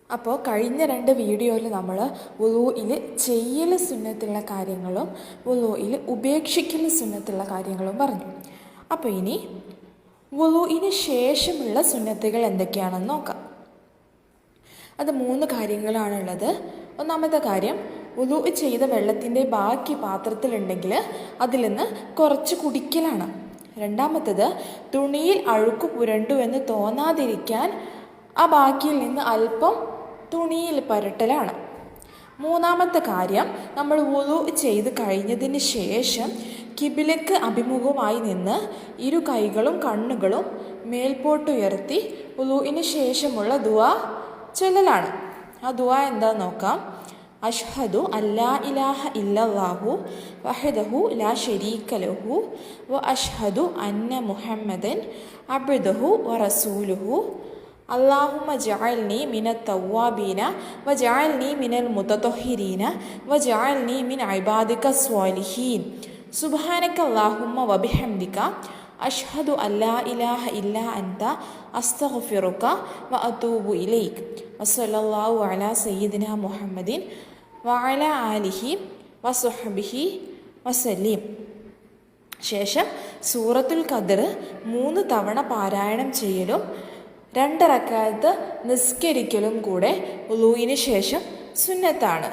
അപ്പോൾ കഴിഞ്ഞ 2 വീഡിയോയിൽ നമ്മൾ വുളൂഇൽ ചെയ്യൽ സുന്നത്തുള്ള കാര്യങ്ങളും വുളൂഇൽ ഉപേക്ഷിക്കൽ സുന്നത്തുള്ള കാര്യങ്ങളും പറഞ്ഞു. അപ്പോൾ ഇനി വുളൂഇന് ശേഷമുള്ള സുന്നത്തുകൾ എന്തൊക്കെയാണെന്ന് നോക്കാം. അത് 3 കാര്യങ്ങളാണുള്ളത്. ഒന്നാമത്തെ കാര്യം, വുളൂ ചെയ്ത വെള്ളത്തിൻ്റെ ബാക്കി പാത്രത്തിലുണ്ടെങ്കിൽ അതിൽ നിന്ന് കുറച്ച് കുടിക്കലാണ്. രണ്ടാമത്തത്, തുണിയിൽ അഴുക്ക് പുരണ്ടു എന്ന് തോന്നാതിരിക്കാൻ ആ ബാക്കിയിൽ നിന്ന് അല്പം തുണിയിൽ പുരട്ടലാണ്. മൂന്നാമത്തെ കാര്യം, നമ്മൾ വുളൂ ചെയ്ത് കഴിഞ്ഞതിന് ശേഷം കിബിലക്ക് അഭിമുഖമായി നിന്ന് 2 കൈകളും കണ്ണുകളും മേൽപോട്ടുയർത്തി വുളൂഇന് ശേഷമുള്ള ദുആ ചൊല്ലലാണ്. ആ ദുആ എന്താന്ന് നോക്കാം. അഷ്ഹദു അല്ലാ ഇലാഹ ഇല്ലല്ലാഹു വഹദഹു ലാ ശരീക ലഹു വ അഷ്ഹദു അന്ന മുഹമ്മദൻ അബ്ദുഹു വ റസൂലുഹു അല്ലാഹുമ്മ ജഅൽനി മിനത് തവ്വാബീന വ ജഅൽനി മിനൽ മുതത്വഹിരീന വ ജഅൽനി മിൻ ഇബാദിക സ്വാലിഹീൻ സുബ്ഹാനക അല്ലാഹുമ്മ വ ബിഹംദിക അഷ്ഹദു അല്ലാ ഇലാഹ ഇല്ലാ അൻത അസ്തഗ്ഫിറുക വ അതൂബു ഇലൈക് വസല്ലല്ലാഹു അലാ സയ്യിദിന മുഹമ്മദിൻ വഅലാ ആലിഹി വസ്വഹ്ബിഹി വസല്ലിം. ശേഷം സൂറത്തുൽ ഖദ്ർ 3 തവണ പാരായണം ചെയ്യലും 2 റക്അത്ത് നിസ്കരിക്കലും കൂടെ വുളൂഇന് ശേഷം സുന്നത്താണ്.